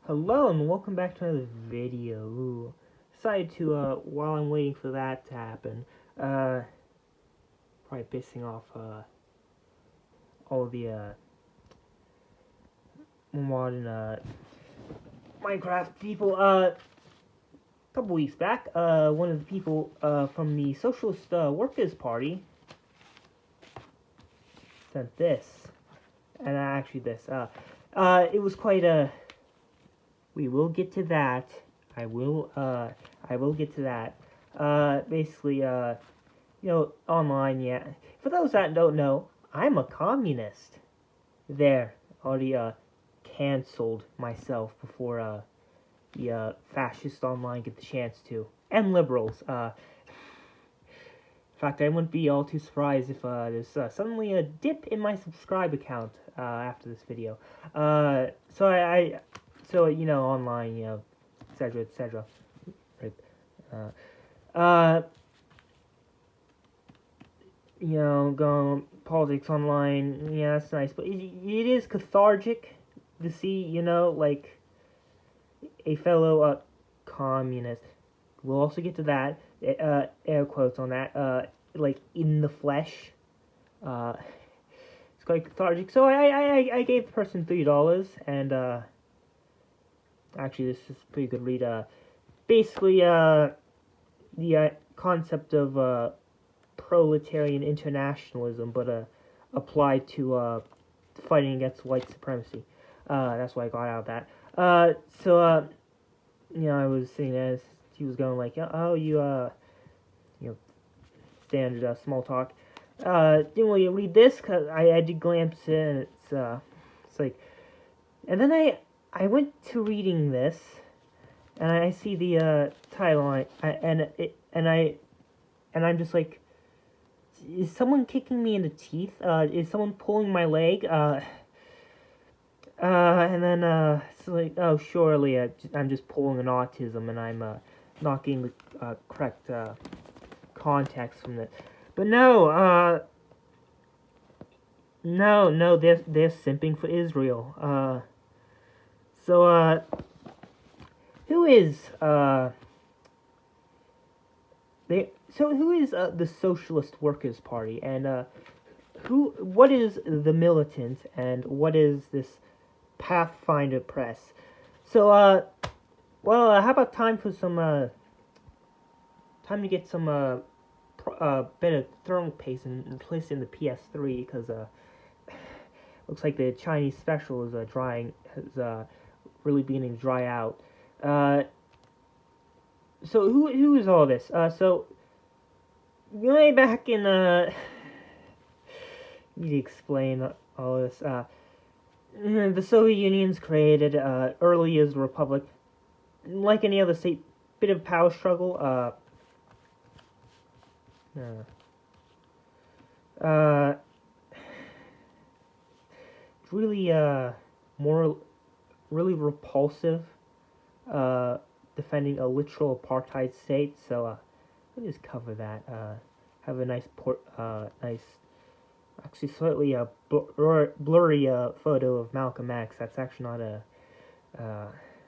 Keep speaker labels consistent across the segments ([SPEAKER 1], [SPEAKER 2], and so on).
[SPEAKER 1] Hello and welcome back to another video. Decided to, while I'm waiting for that to happen, probably pissing off, all the, modern, Minecraft people. A couple weeks back, one of the people, from the Socialist, Workers' Party sent this. And actually this, it was quite a... We will get to that. I will get to that. Basically, online, yeah. For those that don't know, I'm a communist. There, already, canceled myself before, the, fascists online get the chance to. And liberals, In fact, I wouldn't be all too surprised if, there's, suddenly a dip in my subscribe account, after this video. So, online, etc., etc. Right. Going politics online, yeah, that's nice, but it is cathartic to see, like, a fellow, communist. We'll also get to that, air quotes on that, like, in the flesh. It's quite cathartic. So I gave the person $3, and, actually, this is a pretty good read. Basically, the concept of proletarian internationalism, but applied to fighting against white supremacy. That's what I got out of that. I was saying as he was going like, oh, standard small talk. Didn't really read this because I did glance it, and it's like, and then I went to reading this, and I see the title, and I'm just like, is someone kicking me in the teeth? Is someone pulling my leg? And then it's like, oh, surely I'm just pulling an autism, and I'm not getting the correct context from it. But no, they're simping for Israel. So, who is the Socialist Workers' Party, and what is the Militant, and what is this Pathfinder Press? So, how about time for some time to get some better thermal paste and place in the PS3, because looks like the Chinese special is has really beginning to dry out. So who is all this? So way back in need to explain all this. The Soviet Union's created early as a republic, like any other state, bit of power struggle. Really more really repulsive, defending a literal apartheid state. So let me just cover that. Have a nice actually slightly blurry photo of Malcolm X. That's actually not a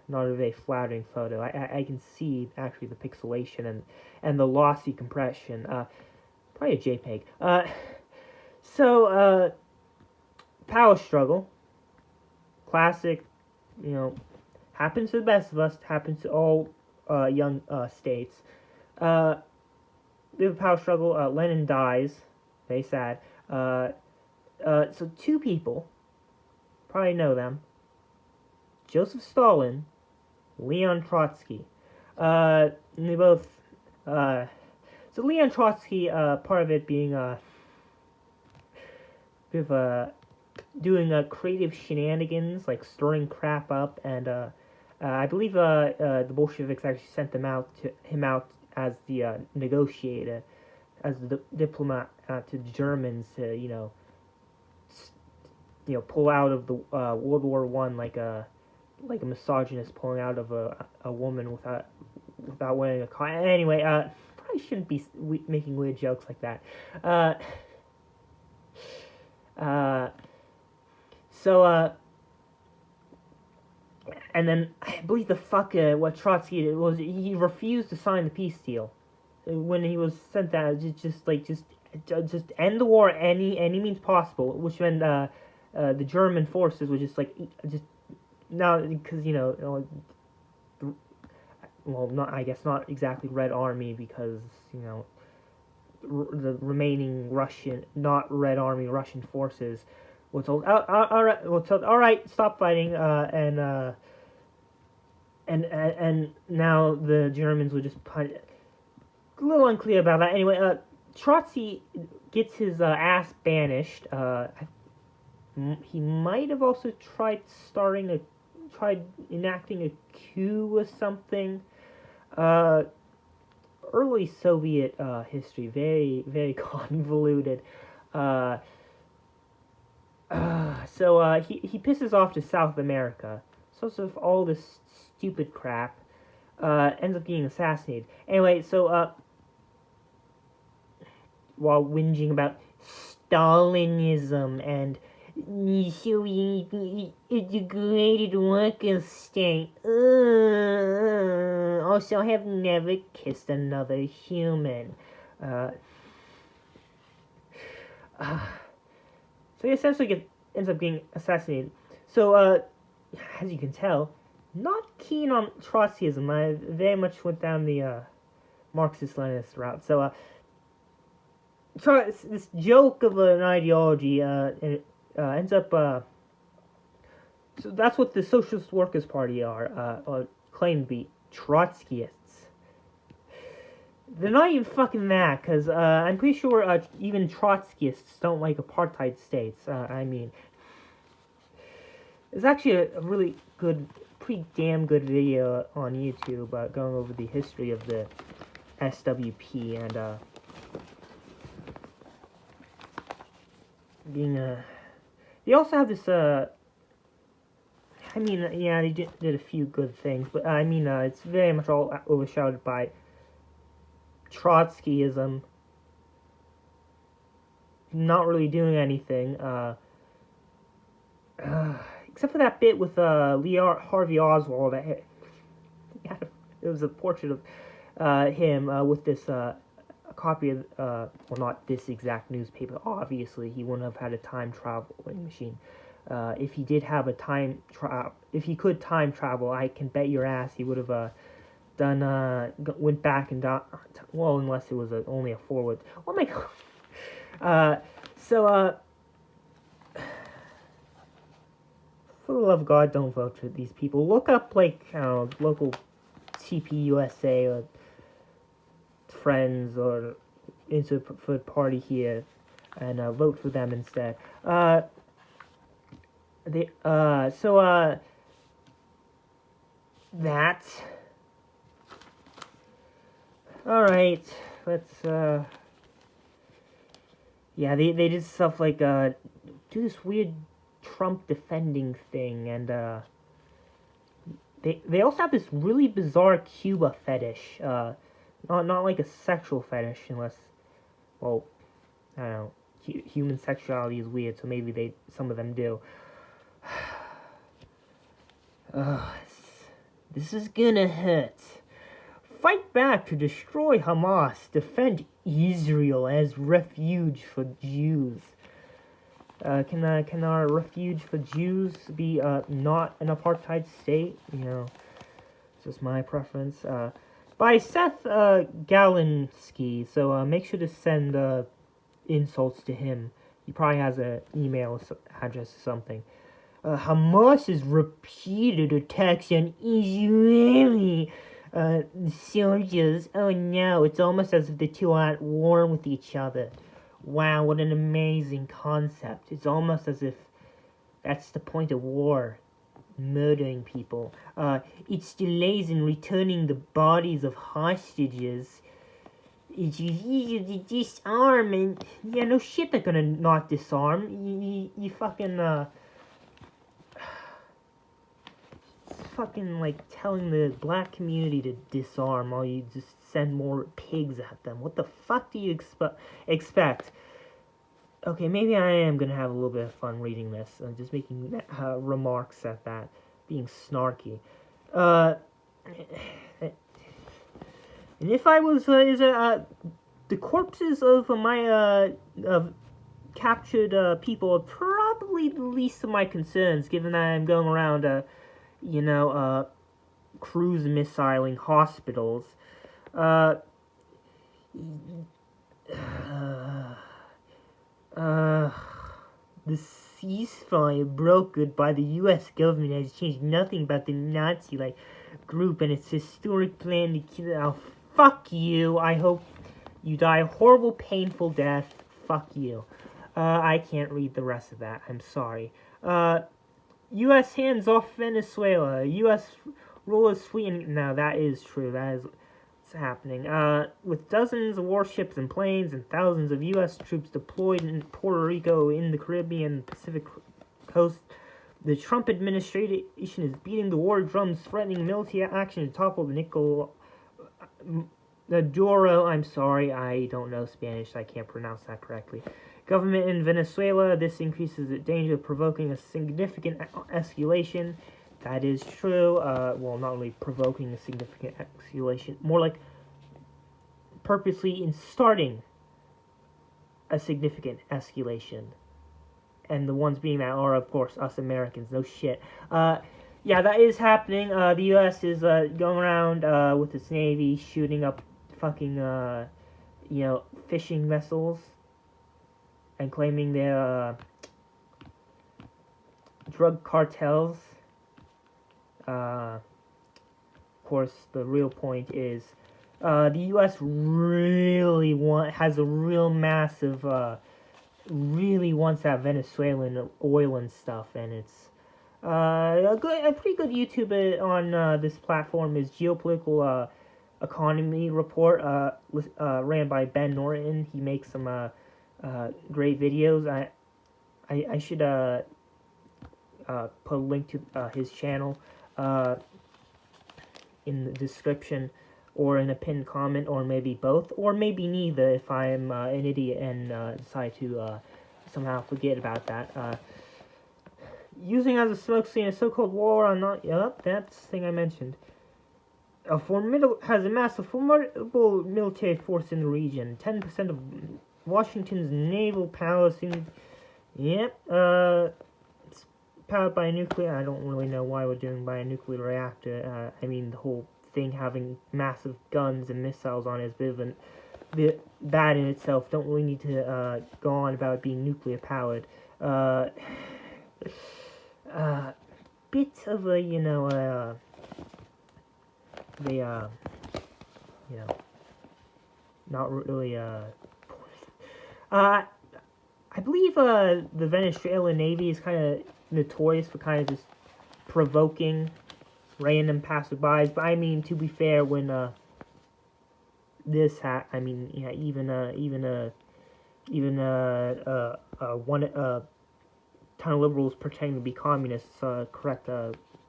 [SPEAKER 1] very flattering photo. I can see actually the pixelation and the lossy compression. Probably a JPEG. Power struggle. Classic, happens to the best of us, happens to all young states. We have a power struggle. Lenin dies. Very sad. So two people, probably know them. Joseph Stalin, Leon Trotsky. They both. So Leon Trotsky, part of it being bit of doing creative shenanigans, like stirring crap up, and I believe the Bolsheviks actually sent him out as the negotiator, as the diplomat to the Germans to pull out of the World War I like a misogynist pulling out of a woman without wearing a collar. Anyway, probably shouldn't be making weird jokes like that. And then I believe what Trotsky did was he refused to sign the peace deal when he was sent out. Just end the war any means possible, which meant the German forces would just now, because well, not, I guess not exactly Red Army, because the remaining not Red Army Russian forces were told, all right, stop fighting, and now the Germans would just put. A little unclear about that. Anyway, Trotsky gets his ass banished. He might have also tried enacting a coup or something. Early Soviet history, very, very convoluted. So he pisses off to South America. So all this stupid crap ends up getting assassinated. Anyway, so while whinging about Stalinism and the Soviet integrated worker state. Also, I have never kissed another human. So he essentially ends up getting assassinated. So, as you can tell, not keen on Trotskyism. I very much went down the Marxist-Leninist route. So, this joke of an ideology ends up. So that's what the Socialist Workers' Party claim to be, Trotskyists. They're not even fucking that, because I'm pretty sure even Trotskyists don't like apartheid states. I mean, it's actually a really good, pretty damn good video on YouTube going over the history of the SWP and they also have this I mean, yeah, they did a few good things, but I mean, it's very much all overshadowed by Trotskyism, not really doing anything, except for that bit with Lee Harvey Oswald. It was a portrait of him with this copy of, well, not this exact newspaper. Obviously, he wouldn't have had a time traveling machine. If he did have if he could time travel, I can bet your ass he would have went back and well, unless it was only a forward. Oh my god. For the love of God, don't vote for these people. Look up local TPUSA or Friends or into preferred party here, and vote for them instead. That. All right, let's. Yeah, they did stuff like do this weird Trump defending thing, and they also have this really bizarre Cuba fetish. Not like a sexual fetish, unless, well, I don't know. Human sexuality is weird, so maybe some of them do. This is gonna hurt. Fight back to destroy Hamas. Defend Israel as refuge for Jews. Can our refuge for Jews be not an apartheid state? It's just my preference. By Seth Galinsky, so make sure to send insults to him. He probably has an email address or something. Hamas's repeated attacks on Israeli soldiers. Oh no, it's almost as if the two are at war with each other. Wow, what an amazing concept. It's almost as if that's the point of war. Murdering people. Its delays in returning the bodies of hostages. It's easy to disarm, and yeah, no shit, they're gonna not disarm. You fucking it's fucking like telling the black community to disarm while you just send more pigs at them. What the fuck do you expect? Okay, maybe I am gonna have a little bit of fun reading this, just making remarks at that. being snarky. And if I was, the corpses of my of captured people are probably the least of my concerns, given that I'm going around, cruise missiling hospitals. The ceasefire brokered by the U.S. government has changed nothing about the Nazi-like group and its historic plan to kill. Oh, fuck you! I hope you die a horrible, painful death. Fuck you. I can't read the rest of that. I'm sorry. U.S. hands off Venezuela. U.S. rulers fleeing. Now that is true. That is happening. With dozens of warships and planes and thousands of U.S. troops deployed in Puerto Rico, in the Caribbean and Pacific coast, the Trump administration is beating the war drums, threatening military action to topple Maduro. I'm sorry, I don't know Spanish. I can't pronounce that correctly. Government in Venezuela. This increases the danger of provoking a significant escalation. That is true. Well, not really provoking a significant escalation, more like purposely in starting a significant escalation. And the ones being that are, of course, us Americans. No shit. Yeah, that is happening. The U.S. is going around with its Navy shooting up fucking, fishing vessels and claiming they're drug cartels. Of course, the real point is the U.S. really has a real massive, really wants that Venezuelan oil and stuff, and it's a pretty good YouTuber on this platform is Geopolitical Economy Report, ran by Ben Norton. He makes some great videos. I should put a link to his channel in the description, or in a pinned comment, or maybe both, or maybe neither if I'm an idiot and decide to somehow forget about that. Using as a smokescreen a so-called war on not... Yep, that's the thing I mentioned. Has amassed a formidable military force in the region. 10% of Washington's naval power seems... Yep, it's powered by a nuclear... I don't really know why we're doing by a nuclear reactor. I mean, the whole thing having massive guns and missiles on it is a bit that in itself. Don't really need to go on about it being nuclear powered. Bit of a not really I believe the Venezuelan Navy is kind of notorious for kind of just provoking random passerbys, but I mean, to be fair, when one ton of liberals pretending to be communists correct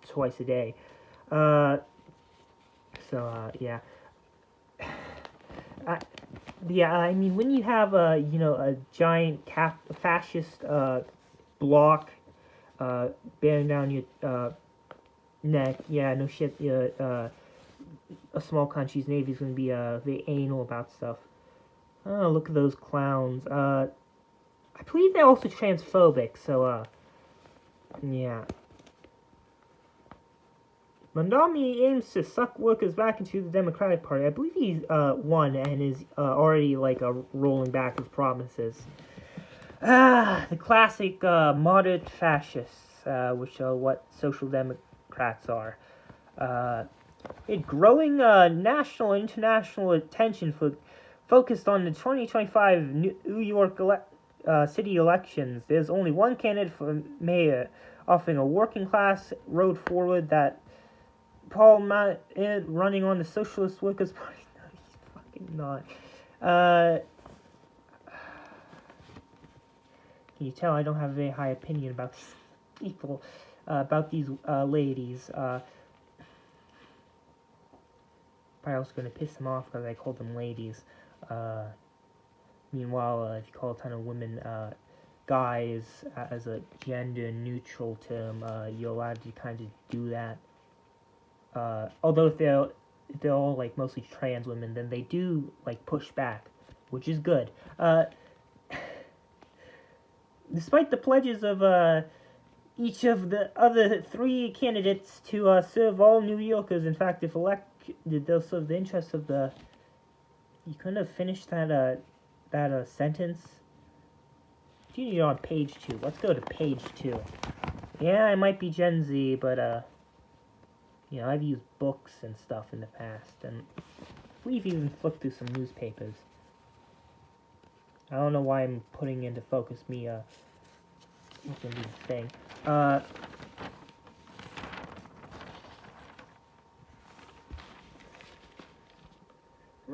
[SPEAKER 1] twice a day. Yeah. I mean, when you have a giant fascist block bearing down your neck, yeah, no shit. A small country's navy is going to be very anal about stuff. Oh, look at those clowns. I believe they're also transphobic, so yeah. Mandami aims to suck workers back into the Democratic Party. I believe he's won and is already rolling back his promises. The classic moderate fascists, which are what social democrats are. Growing national and international attention focused on the 2025 New York city elections. There's only one candidate for mayor, offering a working class road forward that Paul running on the Socialist Workers' Party. No, he's fucking not. Can you tell I don't have a very high opinion about these people, about these ladies? Probably also going to piss them off because I called them ladies. Meanwhile, if you call a ton of women guys as a gender neutral term. You're allowed to kind of do that. Although if they're all like mostly trans women, then they do like push back, which is good. Despite the pledges of each of the other three candidates to serve all New Yorkers, in fact, if elected, they'll serve the interests of the. You couldn't have finished that sentence. You're on page 2. Let's go to page 2. Yeah, I might be Gen Z, but I've used books and stuff in the past, and we've even flipped through some newspapers. I don't know why I'm putting into focus me looking at the thing. Am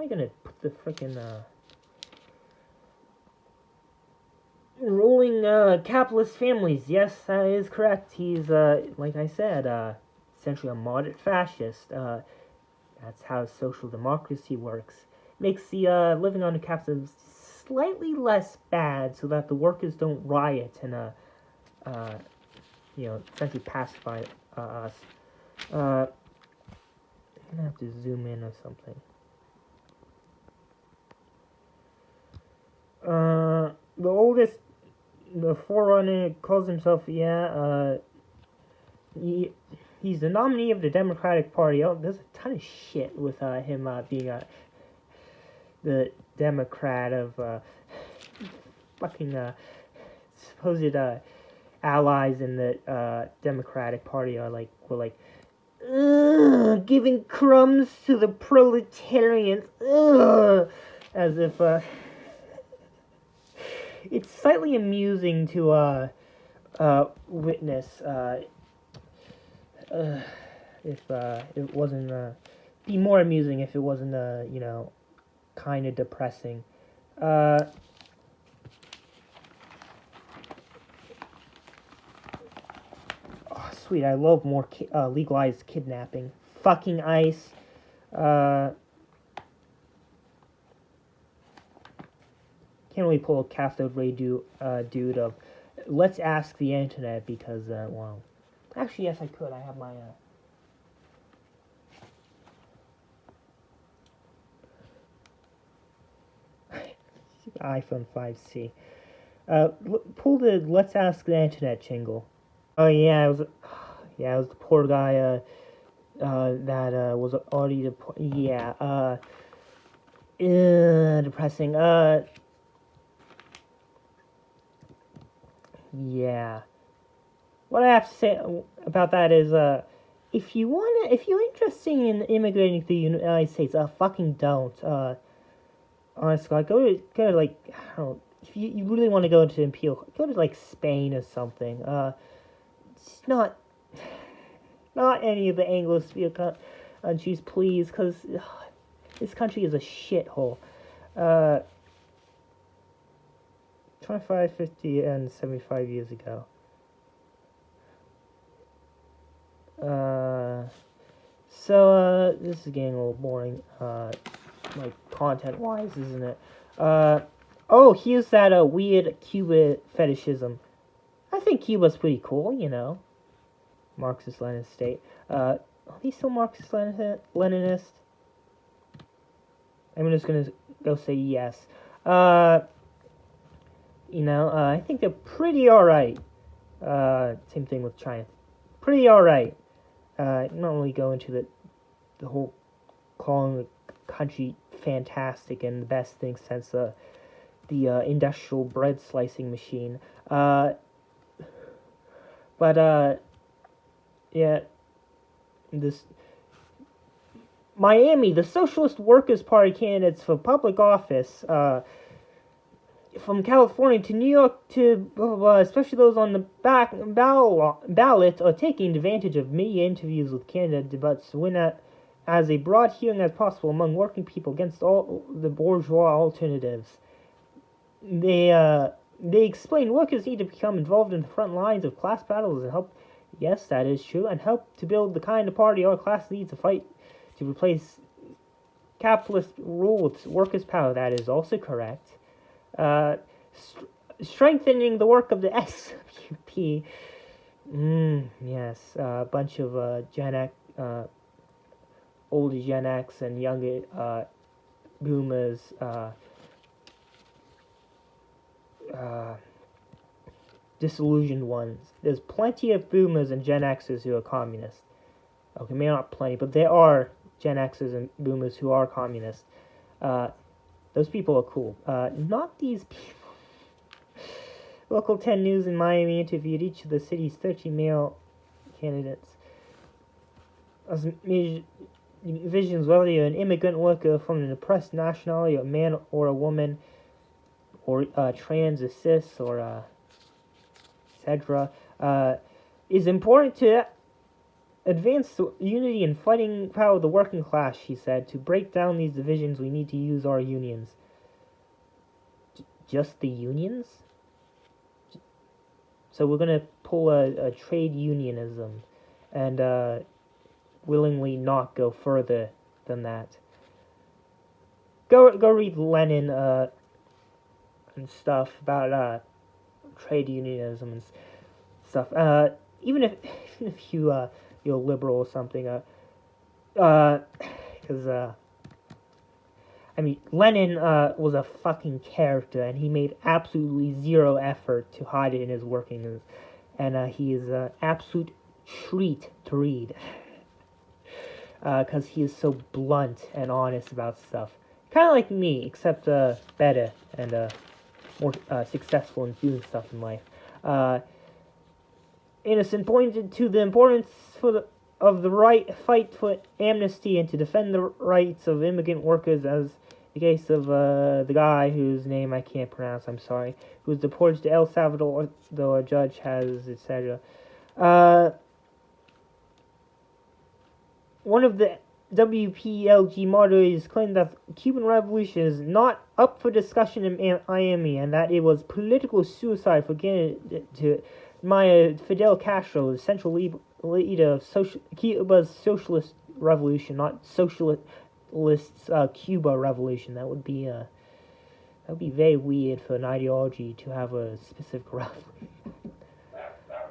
[SPEAKER 1] I gonna put the frickin' ruling capitalist families? Yes, that is correct. He's like I said, essentially a moderate fascist. That's how social democracy works. Makes the living under capitalism slightly less bad, so that the workers don't riot and essentially pacify us. I'm gonna have to zoom in or something. The forerunner calls himself, he's the nominee of the Democratic Party. Oh, there's a ton of shit with him being the Democrat of fucking supposed allies in the Democratic Party were like giving crumbs to the proletarians, as if it's slightly amusing to witness if it wasn't be more amusing if it wasn't kind of depressing. Oh, sweet, I love more legalized kidnapping. Fucking ICE. Can't really pull a cathode ray dude of let's ask the internet because, well, actually, yes, I could. I have my, iPhone 5C. Pull the let's ask the internet jingle. Oh, yeah, it was the poor guy, that, was already, depressing, yeah. What I have to say about that is, if you're interested in immigrating to the United States, fucking don't. Honestly, go to like, I don't know, if you really want to go into Imperial, go to like Spain or something. It's not any of the Anglo-Sphere countries, please, because this country is a shithole. 25, 50, and 75 years ago. So this is getting a little boring, like, content-wise, isn't it? Oh, here's that, weird Cuba fetishism. I think Cuba's pretty cool, Marxist-Leninist state. Are they still Marxist-Leninist? I'm just gonna go say yes. I think they're pretty alright. Same thing with China. Pretty alright. Not really go into the whole calling the country fantastic and the best thing since the industrial bread slicing machine. But yeah, this Miami, the Socialist Workers' Party candidates for public office, from California to New York to blah, blah, blah, especially those on the ballot, are taking advantage of media interviews with candidate debates to win as a broad hearing as possible among working people against all the bourgeois alternatives. They explain workers need to become involved in the front lines of class battles and help. Yes, that is true, and help to build the kind of party our class needs to fight to replace capitalist rule with workers' power. That is also correct. strengthening the work of the SWP. Yes, a bunch of Gen X, older Gen X and younger boomers, disillusioned ones. There's plenty of boomers and Gen Xers who are communists. Okay, maybe not plenty, but there are Gen Xers and boomers who are communists. Those people are cool. Not these people. Local 10 News in Miami interviewed each of the city's 13 male candidates. As envisions whether you're an immigrant worker from an oppressed nationality, a man or a woman, or trans or cis, or etc., is important to advance the unity and fighting power of the working class, she said. To break down these divisions, we need to use our unions. Just the unions? So we're going to pull a trade unionism and willingly not go further than that. Go read Lenin and stuff about trade unionism and stuff. Even if you're liberal or something, because I mean, Lenin was a fucking character, and he made absolutely zero effort to hide it in his workings, and he is an absolute treat to read, because he is so blunt and honest about stuff. Kind of like me, except better and more successful in doing stuff in life. Innocent pointed to the importance of the right fight for amnesty and to defend the rights of immigrant workers, as the case of the guy whose name I can't pronounce, I'm sorry, who was deported to El Salvador, though a judge has, etc. One of the WPLG moderators claimed that the Cuban Revolution is not up for discussion in Miami, and that it was political suicide for getting to admire Fidel Castro, the central leader of Cuba's socialist revolution, not socialists' Cuba revolution. That would be very weird for an ideology to have a specific revolution.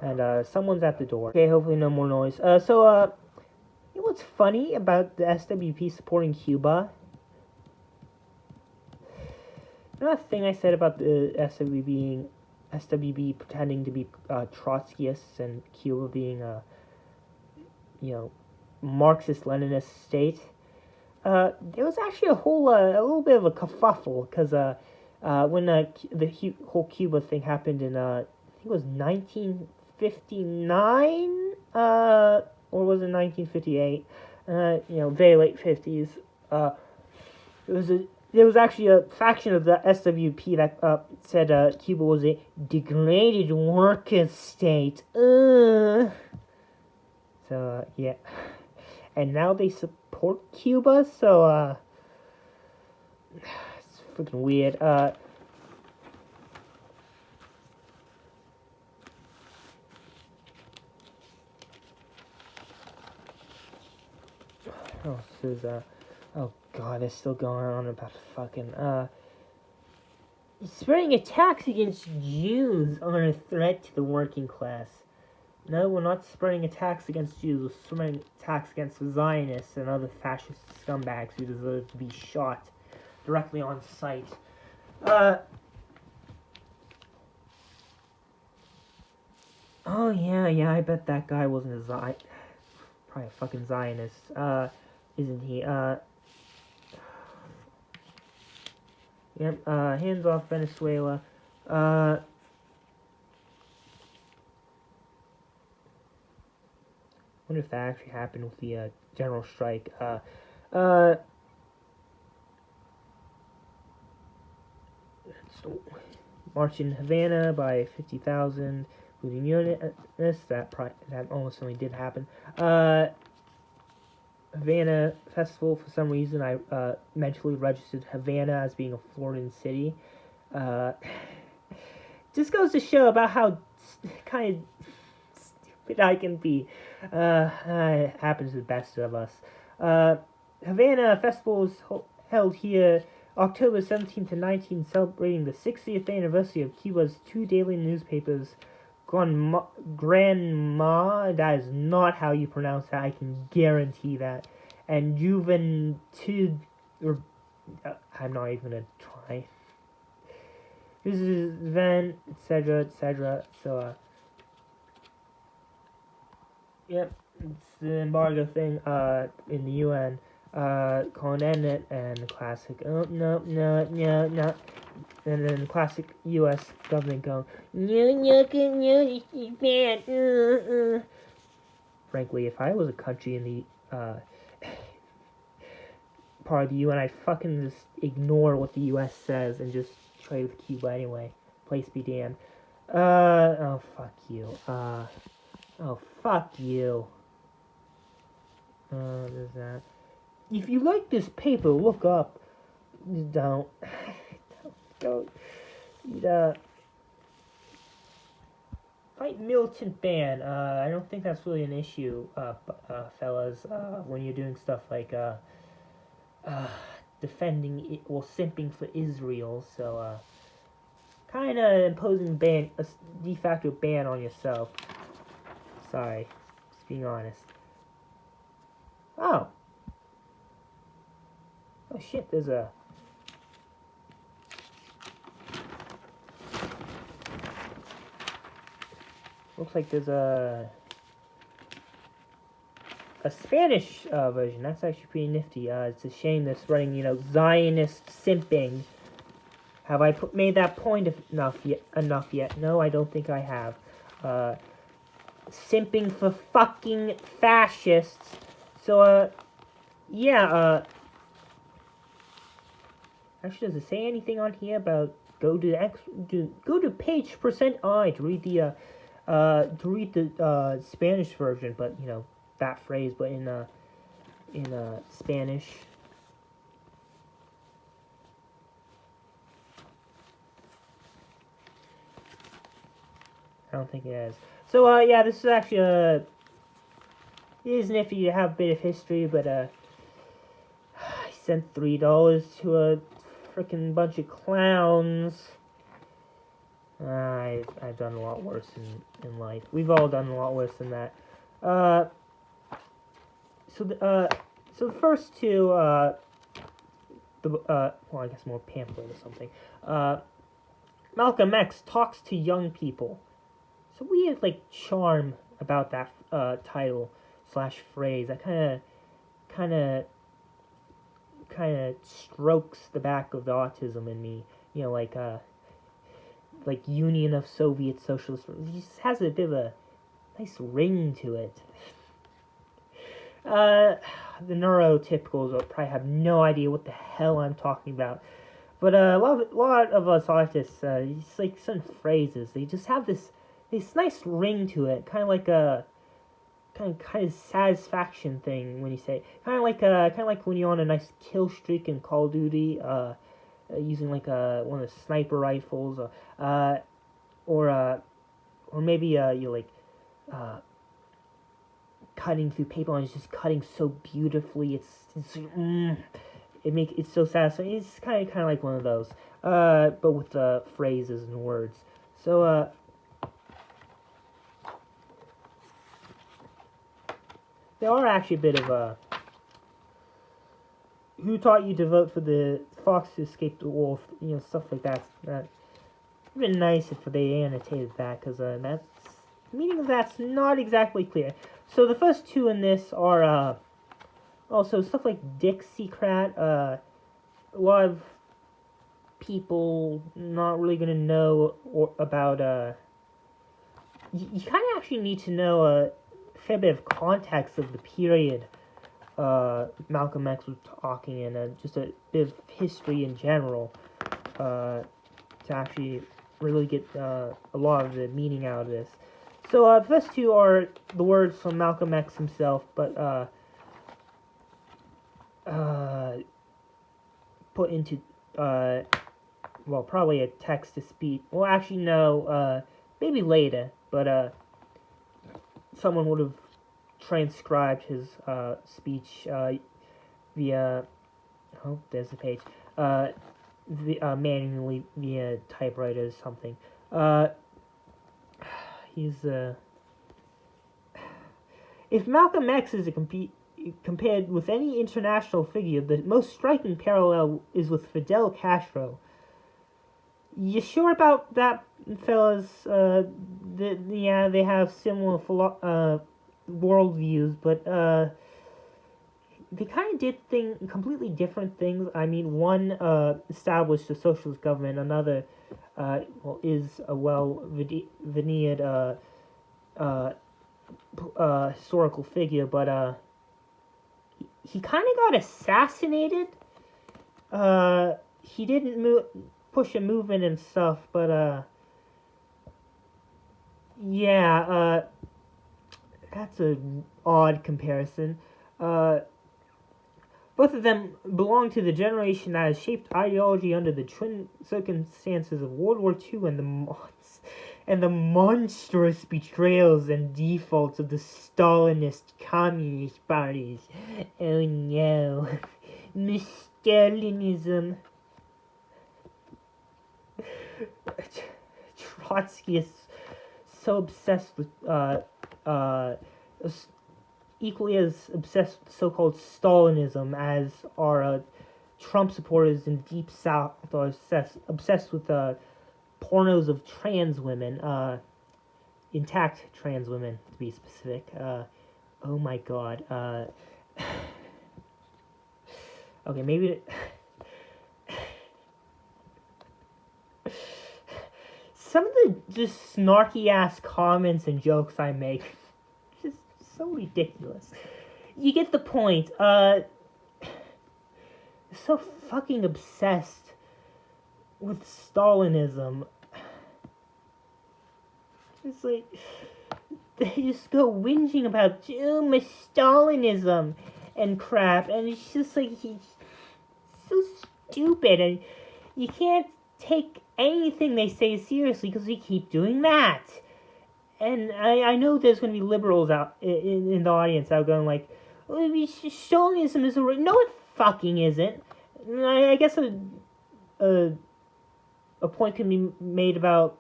[SPEAKER 1] And someone's at the door. Okay, hopefully no more noise. You know what's funny about the SWP supporting Cuba? Another thing I said about the SWB pretending to be Trotskyists and Cuba being a Marxist-Leninist state. There was actually a little bit of a kerfuffle, because when the whole Cuba thing happened in I think it was 1959, or was it 1958? Very late 50s. There was actually a faction of the SWP that said Cuba was a degraded worker state. So yeah, and now they support Cuba. So it's freaking weird. Oh, this is oh god, they're still going on about fucking spreading attacks against Jews are a threat to the working class. No, we're not spreading attacks against Jews, we're spreading attacks against Zionists and other fascist scumbags who deserve to be shot directly on sight. Oh yeah, I bet that guy wasn't a Zionist. Probably a fucking Zionist, isn't he? Yep, hands off Venezuela. Wonder if that actually happened with the general strike. March in Havana by 50,000, including unionists. That almost certainly did happen. Havana Festival, for some reason, I mentally registered Havana as being a Floridan city. Just goes to show about how kind of stupid I can be. It happens to the best of us. Havana Festival is held here October 17th to 19th, celebrating the 60th anniversary of Cuba's two daily newspapers, Grandma, that is not how you pronounce that, I can guarantee that, and Juventud, or, I'm not even gonna try. This is then, etc., etc., so, yep, it's the embargo thing, in the UN, condemn it, and the classic, oh, no, and then the classic U.S. government going, no, it's bad, Frankly, if I was a country in the, part of the UN, I'd fucking just ignore what the U.S. says and just trade with Cuba anyway. Place be damned. Oh, fuck you. Oh, fuck you. There's that. If you like this paper, look up. Don't. Don't. Fight Militant ban. I don't think that's really an issue, fellas, when you're doing stuff like, defending it, or simping for Israel, so, kind of imposing a de facto ban on yourself. Sorry, just being honest. Oh shit, there's a... Looks like there's a Spanish version. That's actually pretty nifty. It's a shame this running, Zionist simping. Have I made that point enough yet? No, I don't think I have. Simping for fucking fascists. So, yeah, actually, does it say anything on here about go to page %I to read the Spanish version, but that phrase, but in Spanish. I don't think it is. So yeah, this is actually it is nifty to have a bit of history, but I sent $3 to a freaking bunch of clowns. I've done a lot worse in life. We've all done a lot worse than that. So the first two, well, I guess more pamphlet or something. Malcolm X talks to young people. So weird, charm about that title / phrase. That kind of strokes the back of the autism in me. Like Union of Soviet Socialist. It just has a bit of a nice ring to it. The neurotypicals will probably have no idea what the hell I'm talking about. But a lot of us artists, it's like some phrases, they just have this nice ring to it, kind of like a kind of satisfaction thing when you say it. Kind of like when you're on a nice kill streak in Call of Duty, using one of the sniper rifles, or maybe you're cutting through paper and it's just cutting so beautifully. It's so satisfying. It's kind of like one of those, but with the phrases and words. So there are actually a bit of who taught you to vote for the fox to escape the wolf, stuff like that. That would have been nice if they annotated that, because the meaning of that's not exactly clear. So the first two in this are also stuff like Dixiecrat. A lot of people not really going to know about... You kind of actually need to know a fair bit of context of the period Malcolm X was talking in, and just a bit of history in general to actually really get a lot of the meaning out of this. So the first two are the words from Malcolm X himself, but put into probably a text to speech. Well, actually no, maybe later, but someone would have transcribed his speech via... Oh, there's the page. manually via typewriter or something. He's If Malcolm X is compared with any international figure, the most striking parallel is with Fidel Castro. You sure about that, fellas? Yeah, they have similar worldviews, but they kind of did completely different things. I mean, one established a socialist government, another is a veneered historical figure, but he kind of got assassinated. He didn't push a movement and stuff, but yeah, that's an odd comparison. Both of them belong to the generation that has shaped ideology under the twin circumstances of World War II and the monstrous betrayals and defaults of the Stalinist communist parties. Oh no, the Stalinism. Trotsky is so obsessed with equally as obsessed with so-called Stalinism as are Trump supporters in Deep South are obsessed with pornos of trans women, intact trans women to be specific. Oh my god. Okay, maybe. Some of the just snarky ass comments and jokes I make, just so ridiculous. You get the point. So fucking obsessed with Stalinism. It's like they just go whinging about my Stalinism and crap, and it's just like he's so stupid, and you can't take anything they say seriously because they keep doing that. And I know there's going to be liberals out in the audience out going like, Stalinism is no, it fucking isn't. I guess a point can be made about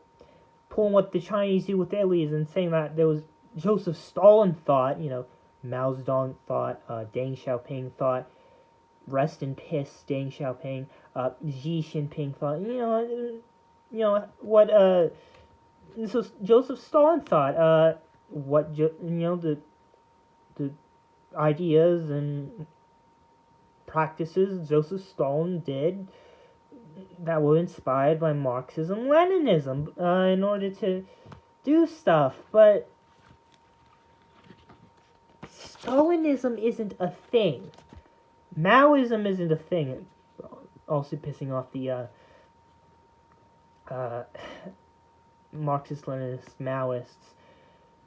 [SPEAKER 1] pulling what the Chinese do with their leaders and saying that there was Joseph Stalin thought, Mao Zedong thought, Deng Xiaoping thought, rest in piss, Deng Xiaoping, Xi Jinping thought, what so Joseph Stalin thought, what the ideas and practices Joseph Stalin did that were inspired by Marxism, Leninism, in order to do stuff, but Stalinism isn't a thing. Maoism isn't a thing. Also pissing off the Marxist-Leninist Maoists.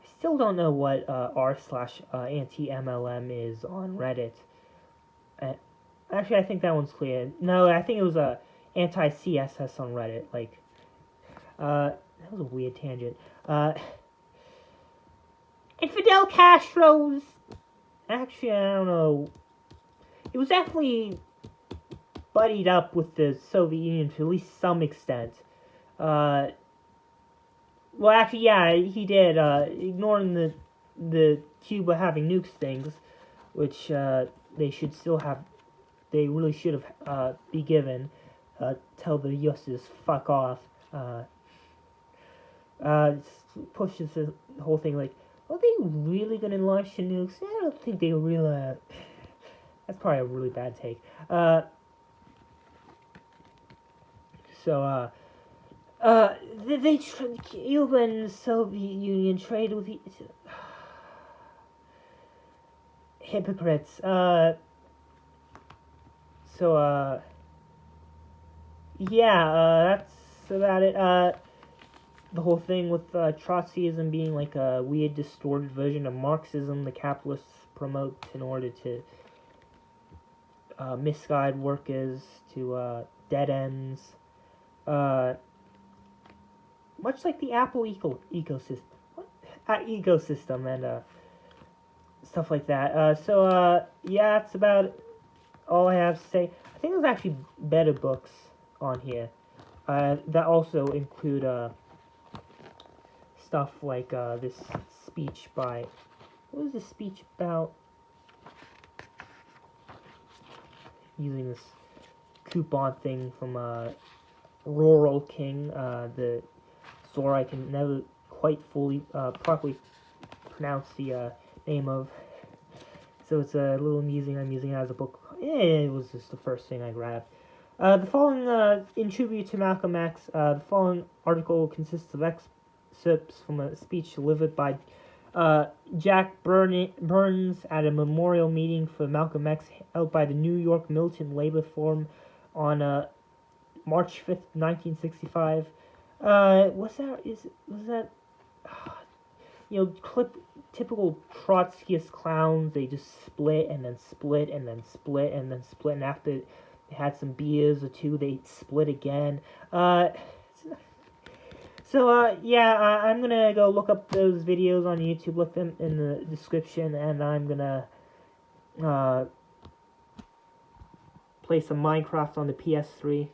[SPEAKER 1] I still don't know what r/anti-MLM is on Reddit. Actually, I think that one's clear. No, I think it was anti-CSS on Reddit. Like, that was a weird tangent. And Fidel Castro's... Actually, I don't know. He was definitely buddied up with the Soviet Union to at least some extent. Well, actually, yeah, he did. Ignoring the Cuba having nukes things, which they should still have. They really should have be given. Tell the U.S. to just fuck off. Pushes the whole thing like, are they really gonna launch the nukes? I don't think they really. That's probably a really bad take. Cuba and the Soviet Union trade with hypocrites. Yeah, that's about it. The whole thing with Trotskyism being like a weird, distorted version of Marxism the capitalists promote in order to misguide workers to dead ends. Much like the Apple ecosystem and stuff like that. Yeah, that's about all I have to say. I think there's actually better books on here that also include stuff like this speech by, what was this speech about? Using this coupon thing from Rural King, the store I can never quite fully properly pronounce the name of. So it's a little amusing. I'm using it as a book. It was just the first thing I grabbed. The following, in tribute to Malcolm X, the following article consists of excerpts from a speech delivered by Jack Burns at a memorial meeting for Malcolm X held by the New York Militant Labor Forum on March 5th, 1965. Was that typical Trotskyist clowns? They just split and then split and then split and then split, and after they had some beers or two, they split again. I'm gonna go look up those videos on YouTube, look them in the description, and I'm gonna play some Minecraft on the PS3.